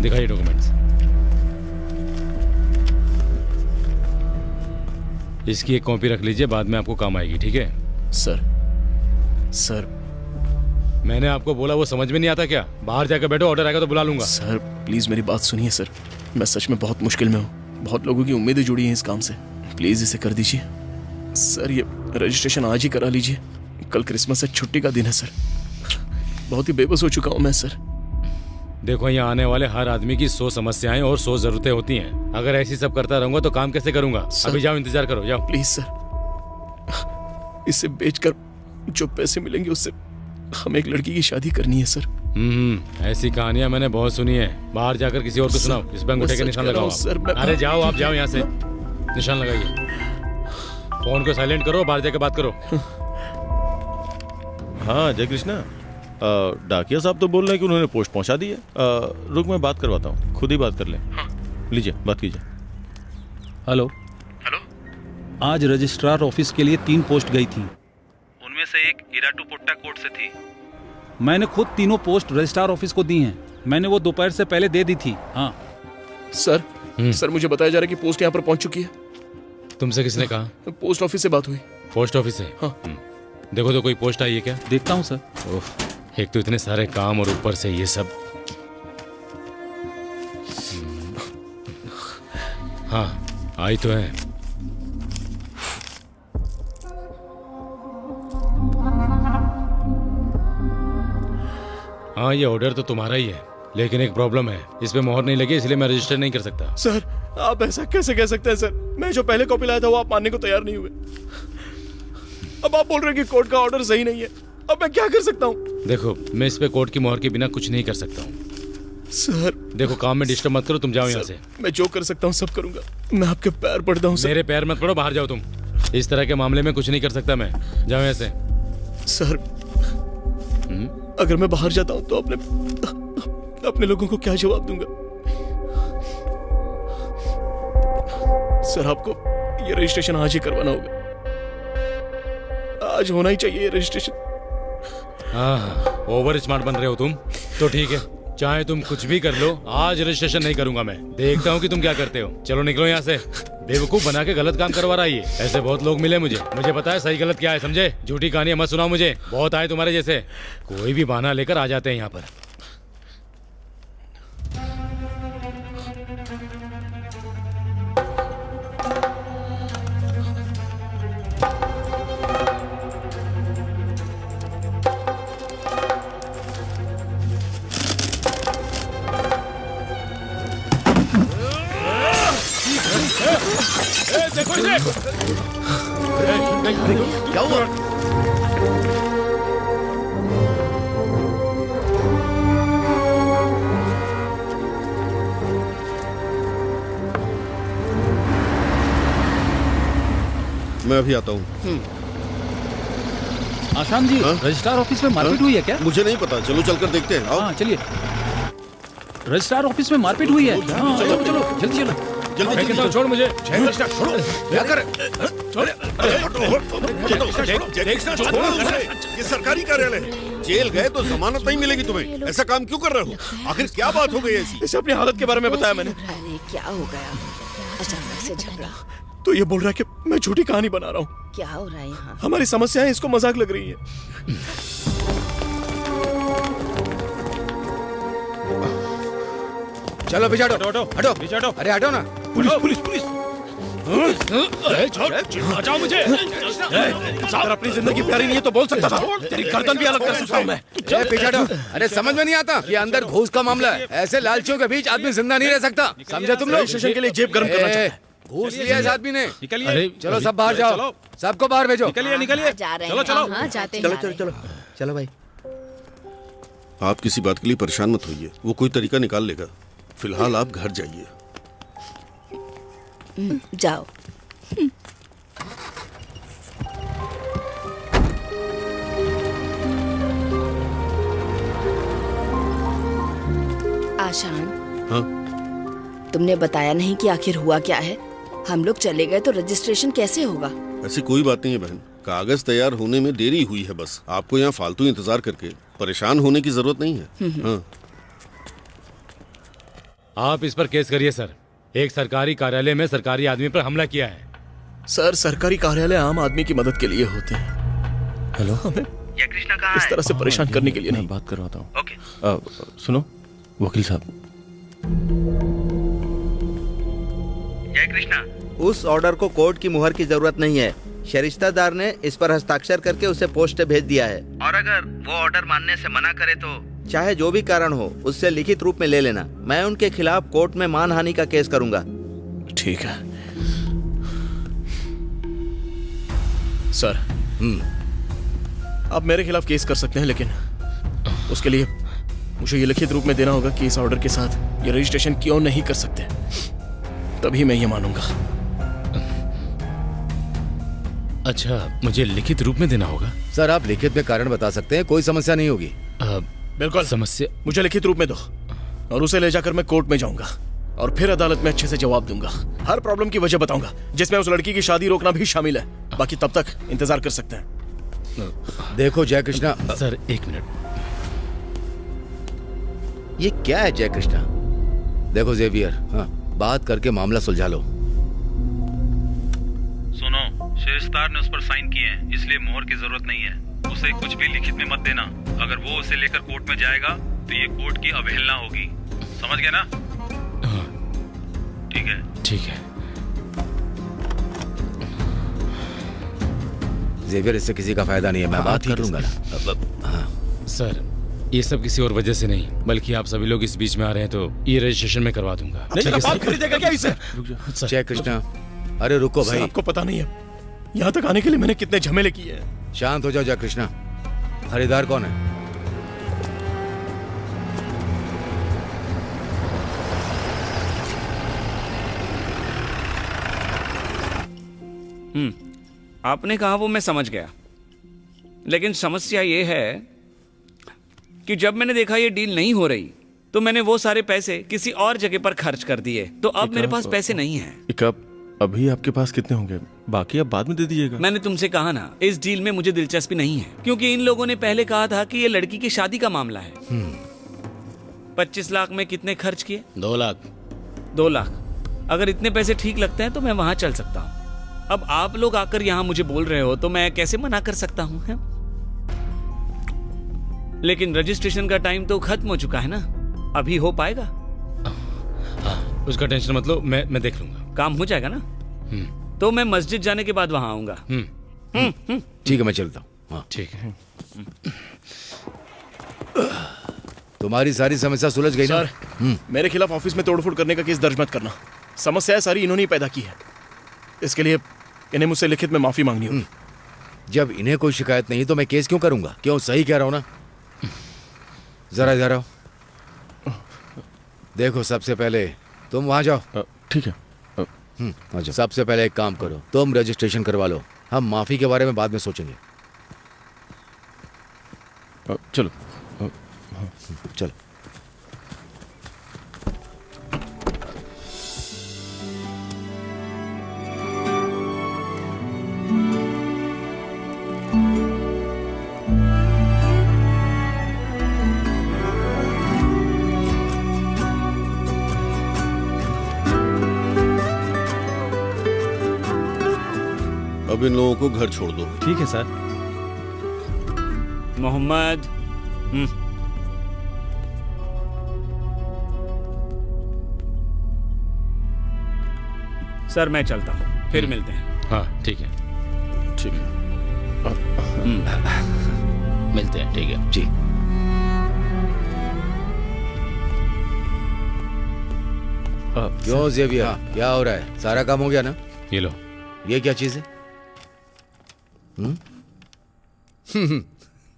दिखाइए डॉक्यूमेंट्स। इसकी एक कॉपी रख लीजिए, बाद में आपको काम आएगी, ठीक है? सर मैंने आपको बोला वो समझ में नहीं आता क्या? बाहर जाकर बैठो, ऑर्डर आएगा तो बुला लूंगा। सर प्लीज मेरी बात सुनिए सर, मैं सच में बहुत मुश्किल में हूँ। बहुत लोगों की उम्मीदें जुड़ी हैं इस काम से, प्लीज इसे कर दीजिए सर। ये रजिस्ट्रेशन आज ही करा लीजिए, कल क्रिसमस है, छुट्टी का दिन है सर। बहुत ही बेबस हो चुका हूँ मैं सर। देखो, यहाँ आने वाले हर आदमी की 100 समस्याएं और 100 जरूरतें होती हैं। अगर ऐसी सब करता रहूंगा तो काम कैसे करूंगा? अभी जाओ, इंतजार करो, जाओ। प्लीज सर, इसे बेचकर जो पैसे मिलेंगे उससे हम एक लड़की की शादी करनी है सर। ऐसी कहानियां मैंने बहुत सुनी है। बाहर जाकर किसी और को सुनाओ। इस पर अंगूठे के निशान लगाओ सर। अरे जाओ, आप जाओ यहाँ से, निशान लगाइए। फोन को साइलेंट करो, बाहर जाकर बात करो। हाँ जय कृष्णा, डाकिया साहब तो बोल रहे हैं कि उन्होंने पोस्ट पहुंचा दी है। रुक मैं बात करवाता हूँ, खुद ही बात कर लें। लीजिए बात कीजिए। हेलो। आज रजिस्ट्रार ऑफिस के लिए 3 पोस्ट गई थी। उनमें से एक इराटूपुट्टा कोर्ट से थी। मैंने खुद तीनों पोस्ट रजिस्ट्रार ऑफिस को दी हैं। मैंने वो दोपहर से पहले दे दी थी। हाँ सर मुझे बताया जा रहा है कि पोस्ट यहाँ पर पहुंच चुकी है। तुमसे किसने कहा? पोस्ट ऑफिस से बात हुई। पोस्ट ऑफिस से? हाँ। देखो तो कोई पोस्ट आई है क्या? देखता हूँ सर। ओह, एक तो इतने सारे काम और ऊपर से ये सब। हाँ आई तो है। हाँ ये ऑर्डर तो तुम्हारा ही है, लेकिन एक प्रॉब्लम है, इस पे मोहर नहीं लगी, इसलिए मैं रजिस्टर नहीं कर सकता। सर आप ऐसा कैसे कह सकते हैं सर? मैं जो पहले कॉपी लाया था वो आप मानने को तैयार नहीं हुए। अब आप बोल रहे हैं कि कोर्ट का ऑर्डर सही नहीं है। अब मैं क्या कर सकता हूँ? देखो, मैं इस पे कोर्ट की मोहर के बिना कुछ नहीं कर सकता हूँ। सर देखो, काम में डिस्टर्ब मत करो, तुम जाओ यहाँ से। मैं जो कर सकता हूँ सब करूंगा। मैं आपके पैर पड़ता हूँ सर। मेरे पैर मत पड़ो, बाहर जाओ तुम। इस तरह के मामले में कुछ नहीं कर सकता मैं। जाओ यहाँ से। सर अगर मैं बाहर जाता हूँ तो अपने लोगों को क्या जवाब दूंगा? सर आपको ये रजिस्ट्रेशन आज ही करवाना होगा। आज होना ही चाहिए ये रजिस्ट्रेशन। हाँ, ओवर स्मार्ट बन रहे हो तुम तो ठीक है, चाहे तुम कुछ भी कर लो, आज रजिस्ट्रेशन नहीं करूंगा मैं। देखता हूँ कि तुम क्या करते हो। चलो निकलो यहाँ से। बेवकूफ बना के गलत काम करवा रहा है ये। ऐसे बहुत लोग मिले मुझे पता है सही गलत क्या है, समझे? झूठी कहानियां मत सुनाओ मुझे, बहुत आए तुम्हारे जैसे। कोई भी बहाना लेकर आ जाते हैं यहाँ पर। देखो इसे। क्या हुआ? मैं अभी आता हूँ। आसाम जी, रजिस्ट्रार ऑफिस में मारपीट हुई है क्या? मुझे नहीं पता, चलो चलकर देखते हैं। आओ। हाँ चलिए। रजिस्ट्रार ऑफिस में मारपीट हुई है। हाँ, चलो चलो जल्दी चलो। जल्दी छोड़ मुझे। छोड़ो। क्या कर? ये सरकारी कार्यालय है। जेल गए तो जमानत नहीं मिलेगी तुम्हें। ऐसा काम क्यों कर रहे हो? आखिर क्या बात हो गई ऐसी? इसे अपनी हालत के बारे में बताया मैंने। क्या हो गया? अचानक से झगड़ा। तो ये बोल रहा है कि मैं झूठी कहानी बना रहा हूँ। क्या हो रहा है यहाँ? हमारी समस्याएं इसको मजाक लग रही है। चलो पीछे हटो। हटो पीछे हटो। अरे हटो ना। Police police police. बचाओ मुझे। अगर अपनी जिंदगी प्यारी नहीं है तो बोल सकता था। तेरी गर्दन भी अलग कर सकता हूँ मैं। पीछे हटो। अरे समझ में नहीं आता, ये अंदर घूस का मामला है। ऐसे लालचियों के बीच आदमी जिंदा नहीं रह सकता, समझे तुम लोग? रजिस्ट्रेशन के लिए जेब गर्म करना चाहता है। घूस लिया इस आदमी ने। निकलिए। चलो सब बाहर जाओ, सबको बाहर भेजो। निकलिए। जा रहे चलो हैं। चलो। हाँ, जाते हैं, चलो जा रहे चलो हैं। चलो चलो भाई। आप किसी बात के लिए परेशान मत होइए, वो कोई तरीका निकाल लेगा। फिलहाल आप घर जाइए। जाओ। आशान, हाँ तुमने बताया नहीं कि आखिर हुआ क्या है? हम लोग चले गए तो रजिस्ट्रेशन कैसे होगा? ऐसी कोई बात नहीं है बहन, कागज तैयार होने में देरी हुई है बस। आपको यहाँ फालतू इंतजार करके परेशान होने की जरूरत नहीं है। हाँ आप इस पर केस करिए सर। एक सरकारी कार्यालय में सरकारी आदमी पर हमला किया है। सर, सरकारी कार्यालय आम आदमी की मदद के लिए होते हैं। हेलो, हमें जय कृष्णा कहाँ इस है? तरह से परेशान करने के लिए मैं नहीं। बात करवाता हूँ। ओके। सुनो वकील साहब, जय कृष्णा, उस ऑर्डर को कोर्ट की मुहर की जरूरत नहीं है। शरिस्तादार ने इस पर हस्ताक्षर करके उसे पोस्ट से भेज दिया है। और अगर वो ऑर्डर मानने से मना करे तो चाहे जो भी कारण हो उससे लिखित रूप में ले लेना। मैं उनके खिलाफ कोर्ट में मानहानि का केस करूंगा। ठीक है सर। आप मेरे खिलाफ केस कर सकते हैं, लेकिन उसके लिए मुझे ये लिखित रूप में देना होगा कि इस ऑर्डर के साथ ये रजिस्ट्रेशन क्यों नहीं कर सकते, तभी मैं ये मानूंगा। अच्छा, मुझे लिखित रूप में देना होगा? सर आप लिखित में कारण बता सकते हैं, कोई समस्या नहीं होगी। बिल्कुल। समस्या? मुझे लिखित रूप में दो और उसे ले जाकर मैं कोर्ट में जाऊंगा और फिर अदालत में अच्छे से जवाब दूंगा। हर प्रॉब्लम की वजह बताऊंगा, जिसमें उस लड़की की शादी रोकना भी शामिल है। बाकी तब तक इंतजार कर सकते हैं। देखो जय कृष्णा, सर एक मिनट। ये क्या है जय कृष्णा? देखो जेवियर, हाँ, बात करके मामला सुलझा लो। सुनो, शेरस्तार ने उस पर साइन किए हैं, इसलिए मोहर की जरूरत नहीं है। उसे कुछ भी लिखित में मत देना। अगर वो उसे लेकर कोर्ट में जाएगा तो ये कोर्ट की अवहेलना होगी। समझ गए ना? ठीक है। ठीक है जेवियर, इससे किसी का फायदा नहीं है, मैं बात कर लूंगा ना। हाँ। सर, ये सब किसी और वजह से नहीं, बल्कि आप सभी लोग इस बीच में आ रहे हैं तो ये रजिस्ट्रेशन में करवा दूंगा। नहीं, बात खरीदेगा क्या इससे? सर, जय कृष्णा, अरे रुको सर, भाई। आपको पता नहीं है यहाँ तक आने के लिए मैंने कितने झमेले किए हैं। शांत हो जाओ जय कृष्णा। खरीदार कौन है? आपने कहा वो मैं समझ गया, लेकिन समस्या ये है कि जब मैंने देखा ये डील नहीं हो रही तो मैंने वो सारे पैसे किसी और जगह पर खर्च कर दिए। तो अब मेरे पास पैसे नहीं हैं। एक अभी आपके पास कितने होंगे? बाकी आप बाद में दे दीजिएगा। मैंने तुमसे कहा ना, इस डील में मुझे दिलचस्पी नहीं है, क्योंकि इन लोगों ने पहले कहा था कि ये लड़की की शादी का मामला है। 25 लाख में कितने खर्च किए? 2 लाख। 2 लाख। अगर इतने पैसे ठीक लगते हैं तो मैं वहां चल सकता हूँ। अब आप लोग आकर यहाँ मुझे बोल रहे हो तो मैं कैसे मना कर सकता हूँ, है? लेकिन रजिस्ट्रेशन का टाइम तो खत्म हो चुका है ना, अभी हो पाएगा? उसका टेंशन मत लो, मैं देख लूंगा। काम हो जाएगा ना? तो मैं मस्जिद जाने के बाद वहां आऊंगा। ठीक है, मैं चलता हूँ। हाँ ठीक है। तुम्हारी सारी समस्या सुलझ गई ना? सर, मेरे खिलाफ ऑफिस में तोड़फोड़ करने का केस दर्ज मत करना। समस्या सारी इन्होंने ही पैदा की है। इसके लिए इन्हें मुझसे लिखित में माफी मांगनी होगी। जब इन्हें कोई शिकायत नहीं तो मैं केस क्यों करूंगा? क्यों, सही कह रहा हूं ना? जरा इधर आओ। देखो, सबसे पहले तुम वहां जाओ। ठीक है। आ जाओ। सबसे पहले एक काम करो, तुम रजिस्ट्रेशन करवा लो। हम माफी के बारे में बाद में सोचेंगे। चलो। चलो। अब इन लोगों को घर छोड़ दो। ठीक है सर। मोहम्मद, सर मैं चलता हूँ, फिर मिलते हैं। हाँ ठीक है, ठीक है। मिलते हैं। ठीक है जी। क्यों जेवियर, क्या हो रहा है? सारा काम हो गया ना? ये लो। ये क्या चीज है?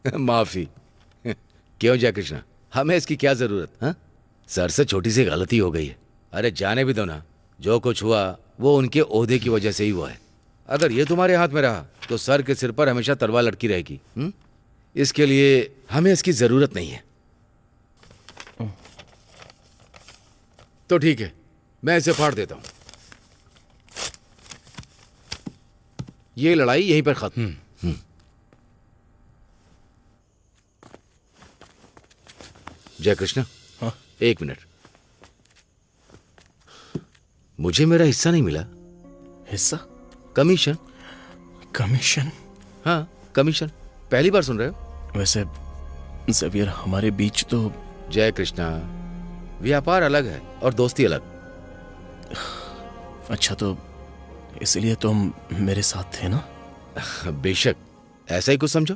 माफी। क्यों जय कृष्णा, हमें इसकी क्या जरूरत? हाँ, सर से छोटी सी गलती हो गई है। अरे जाने भी दो ना, जो कुछ हुआ वो उनके ओहदे की वजह से ही हुआ है। अगर ये तुम्हारे हाथ में रहा तो सर के सिर पर हमेशा तलवार लटकी रहेगी। इसके लिए हमें इसकी जरूरत नहीं है। तो ठीक है, मैं इसे फाड़ देता हूं। ये लड़ाई यहीं पर खत्म। जय कृष्णा, हाँ? एक मिनट। मुझे मेरा हिस्सा नहीं मिला। हिस्सा? कमीशन। कमीशन? हाँ, कमीशन। पहली बार सुन रहे हो? वैसे ज़ेवियर, हमारे बीच तो... जय कृष्णा, व्यापार अलग है और दोस्ती अलग। अच्छा, तो इसलिए तुम मेरे साथ थे ना? बेशक, ऐसा ही कुछ समझो।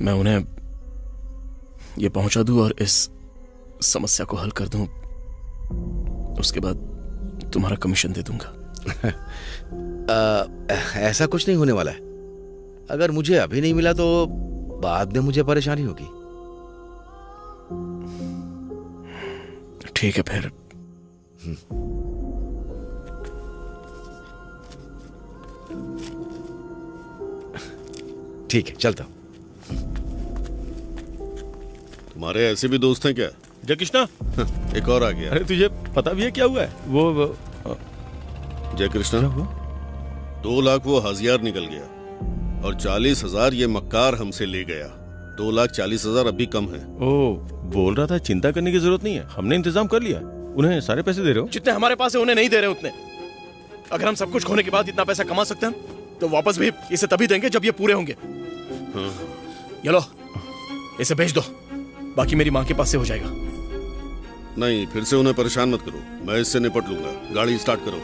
मैं उन्हें ये पहुंचा दूं और इस समस्या को हल कर दूं, उसके बाद तुम्हारा कमीशन दे दूंगा। ऐसा कुछ नहीं होने वाला है। अगर मुझे अभी नहीं मिला तो बाद में मुझे परेशानी होगी। ठीक है फिर। ठीक है, चलता हूं। तुम्हारे ऐसे भी दोस्त हैं क्या? जय कृष्णा। एक और आ गया। अरे तुझे पता भी है क्या हुआ है? वो जय कृष्णा, 2 लाख वो हाजियार निकल गया और 40,000 ये मक्कार हमसे ले गया। 2,40,000 अभी कम है। ओ, बोल रहा था चिंता करने की जरूरत नहीं है, हमने इंतजाम कर लिया। उन्हें सारे पैसे दे रहे हो? जितने हमारे पास है उन्हें नहीं दे रहे उतने। अगर हम सब कुछ खोने के बाद इतना पैसा कमा सकते हैं तो वापस भी इसे तभी देंगे जब ये पूरे होंगे। ये लो, इसे भेज दो, बाकी मेरी माँ के पास से हो जाएगा। नहीं, फिर से उन्हें परेशान मत करो, मैं इससे निपट लूंगा। गाड़ी स्टार्ट करो।